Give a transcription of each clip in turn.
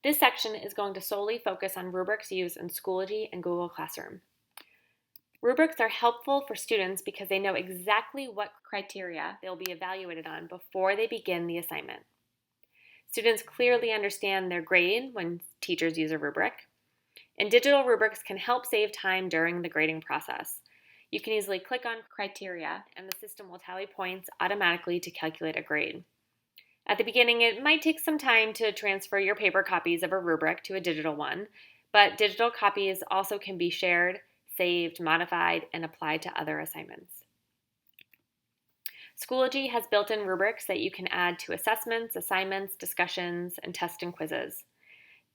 This section is going to solely focus on rubrics used in Schoology and Google Classroom. Rubrics are helpful for students because they know exactly what criteria they'll be evaluated on before they begin the assignment. Students clearly understand their grade when teachers use a rubric, and digital rubrics can help save time during the grading process. You can easily click on criteria and the system will tally points automatically to calculate a grade. At the beginning, it might take some time to transfer your paper copies of a rubric to a digital one, but digital copies also can be shared, saved, modified, and applied to other assignments. Schoology has built-in rubrics that you can add to assessments, assignments, discussions, and tests and quizzes.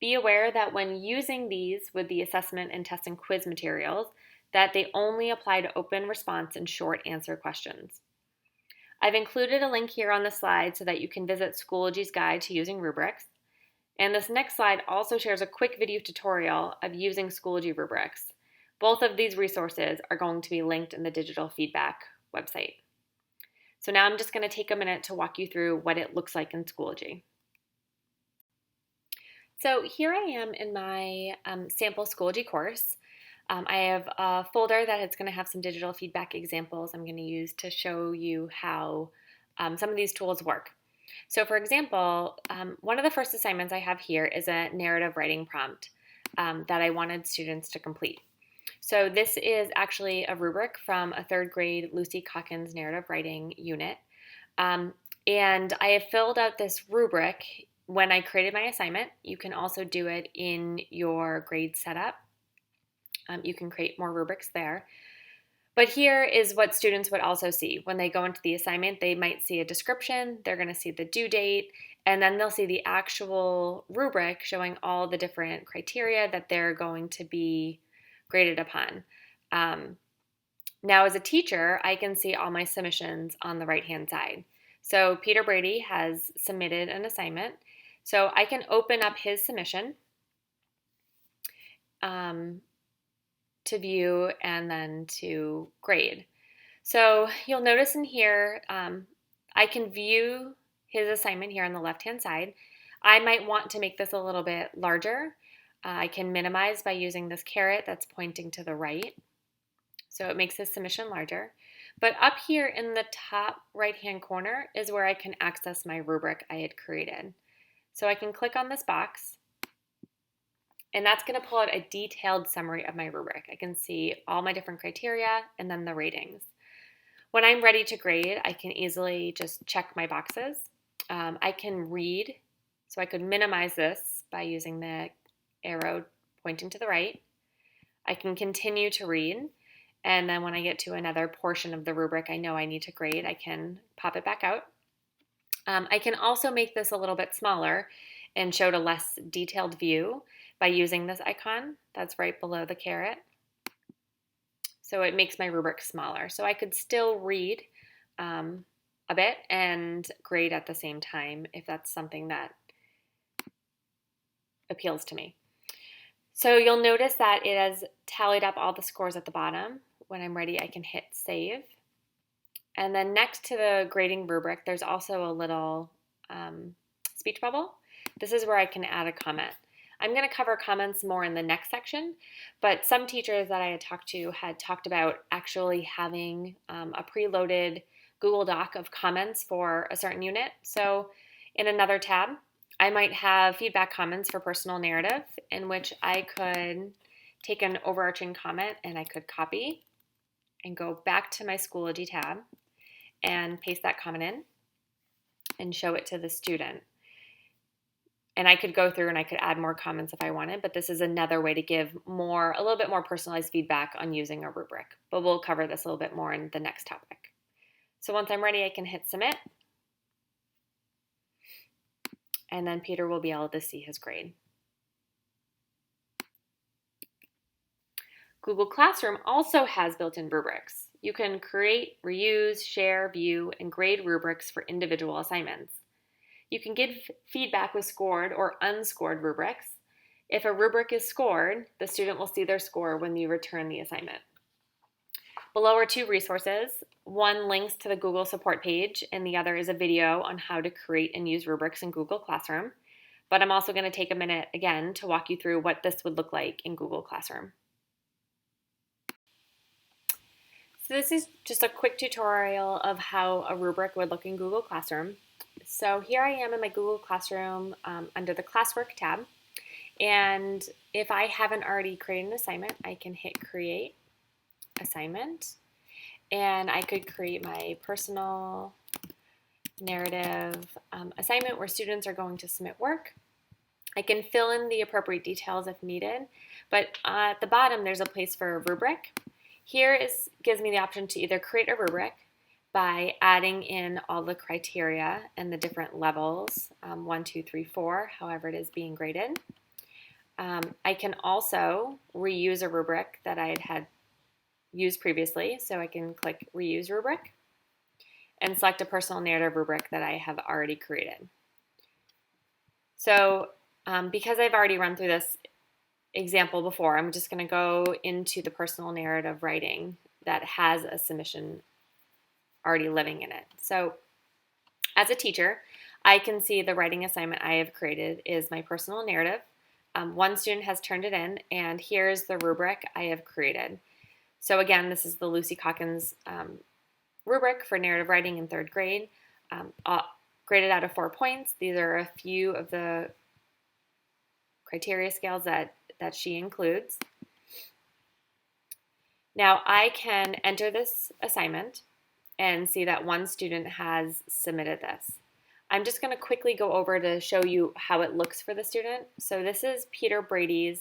Be aware that when using these with the assessment and test and quiz materials, that they only apply to open response and short answer questions. I've included a link here on the slide so that you can visit Schoology's guide to using rubrics. And this next slide also shares a quick video tutorial of using Schoology rubrics. Both of these resources are going to be linked in the digital feedback website. So now I'm just going to take a minute to walk you through what it looks like in Schoology. So here I am in my sample Schoology course. I have a folder that is going to have some digital feedback examples I'm going to use to show you how some of these tools work. So for example, one of the first assignments I have here is a narrative writing prompt that I wanted students to complete. So this is actually a rubric from a third grade Lucy Calkins narrative writing unit. And I have filled out this rubric when I created my assignment. You can also do it in your grade setup. You can create more rubrics there. But here is what students would also see. When they go into the assignment, they might see a description, they're going to see the due date, and then they'll see the actual rubric showing all the different criteria that they're going to be graded upon. Now as a teacher, I can see all my submissions on the right-hand side. So Peter Brady has submitted an assignment. So I can open up his submission to view and then to grade. So you'll notice in here, I can view his assignment here on the left-hand side. I might want to make this a little bit larger. I can minimize by using this caret that's pointing to the right. So it makes his submission larger. But up here in the top right-hand corner is where I can access my rubric I had created. So I can click on this box, and that's going to pull out a detailed summary of my rubric. I can see all my different criteria and then the ratings. When I'm ready to grade, I can easily just check my boxes. I can read, so I could minimize this by using the arrow pointing to the right. I can continue to read, and then when I get to another portion of the rubric I know I need to grade, I can pop it back out. I can also make this a little bit smaller and show a less detailed view by using this icon that's right below the caret. So it makes my rubric smaller. So I could still read a bit and grade at the same time if that's something that appeals to me. So you'll notice that it has tallied up all the scores at the bottom. When I'm ready, I can hit save. And then next to the grading rubric, there's also a little speech bubble. This is where I can add a comment. I'm going to cover comments more in the next section, but some teachers that I had talked about actually having a preloaded Google Doc of comments for a certain unit. So in another tab, I might have feedback comments for personal narrative, in which I could take an overarching comment and I could copy and go back to my Schoology tab and paste that comment in and show it to the student. And I could go through and I could add more comments if I wanted, but this is another way to give a little bit more personalized feedback on using a rubric. But we'll cover this a little bit more in the next topic. So once I'm ready, I can hit submit. And then Peter will be able to see his grade. Google Classroom also has built-in rubrics. You can create, reuse, share, view, and grade rubrics for individual assignments. You can give feedback with scored or unscored rubrics. If a rubric is scored, the student will see their score when you return the assignment. Below are two resources. One links to the Google support page, and the other is a video on how to create and use rubrics in Google Classroom. but I'm also going to take a minute again to walk you through what this would look like in Google Classroom. So this is just a quick tutorial of how a rubric would look in Google Classroom. So here I am in my Google Classroom under the Classwork tab. And if I haven't already created an assignment, I can hit Create Assignment. And I could create my personal narrative assignment where students are going to submit work. I can fill in the appropriate details if needed, but at the bottom there's a place for a rubric. Here gives me the option to either create a rubric by adding in all the criteria and the different levels, 1, 2, 3, 4, however it is being graded. I can also reuse a rubric that I had used previously, so I can click Reuse Rubric and select a personal narrative rubric that I have already created. So because I've already run through this example before, I'm just going to go into the personal narrative writing that has a submission already living in it. So as a teacher, I can see the writing assignment I have created is my personal narrative. One student has turned it in, and here's the rubric I have created. So again, this is the Lucy Calkins rubric for narrative writing in 3rd grade, graded out of 4 points. These are a few of the criteria scales that she includes. Now I can enter this assignment and see that one student has submitted this. I'm just going to quickly go over to show you how it looks for the student. So this is Peter Brady's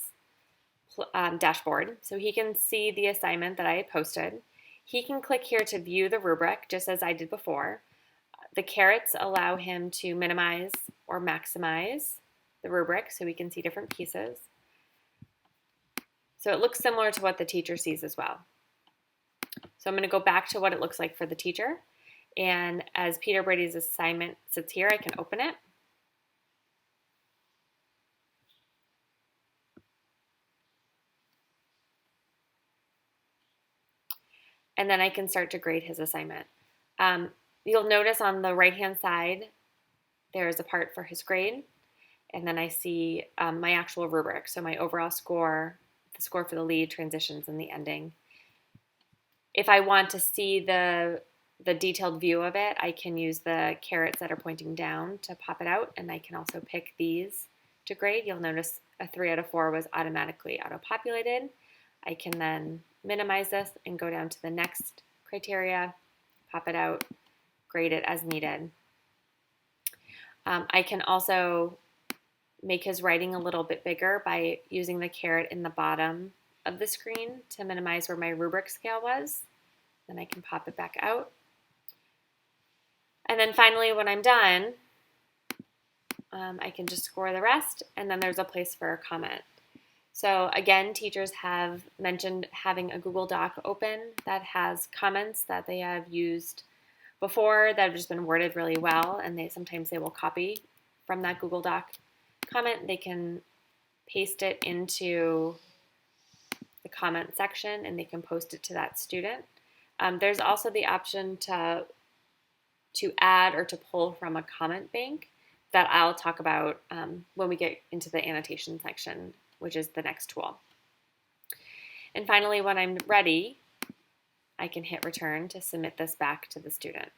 dashboard. So he can see the assignment that I posted. He can click here to view the rubric, just as I did before. The carets allow him to minimize or maximize the rubric so we can see different pieces. So it looks similar to what the teacher sees as well. So I'm going to go back to what it looks like for the teacher. And as Peter Brady's assignment sits here, I can open it. And then I can start to grade his assignment. You'll notice on the right-hand side, there's a part for his grade. And then I see my actual rubric, so my overall score, the score for the lead, transitions, and the ending. If I want to see the detailed view of it, I can use the carets that are pointing down to pop it out, and I can also pick these to grade. You'll notice a 3 out of 4 was automatically auto-populated. I can then minimize this and go down to the next criteria, pop it out, grade it as needed. I can also make his writing a little bit bigger by using the caret in the bottom of the screen to minimize where my rubric scale was. Then I can pop it back out. And then finally, when I'm done, I can just score the rest, and then there's a place for a comment. So again, teachers have mentioned having a Google Doc open that has comments that they have used before that have just been worded really well, and sometimes they will copy from that Google Doc comment. They can paste it into the comment section and they can post it to that student. There's also the option to add or to pull from a comment bank that I'll talk about when we get into the annotation section, which is the next tool. And finally, when I'm ready, I can hit return to submit this back to the student.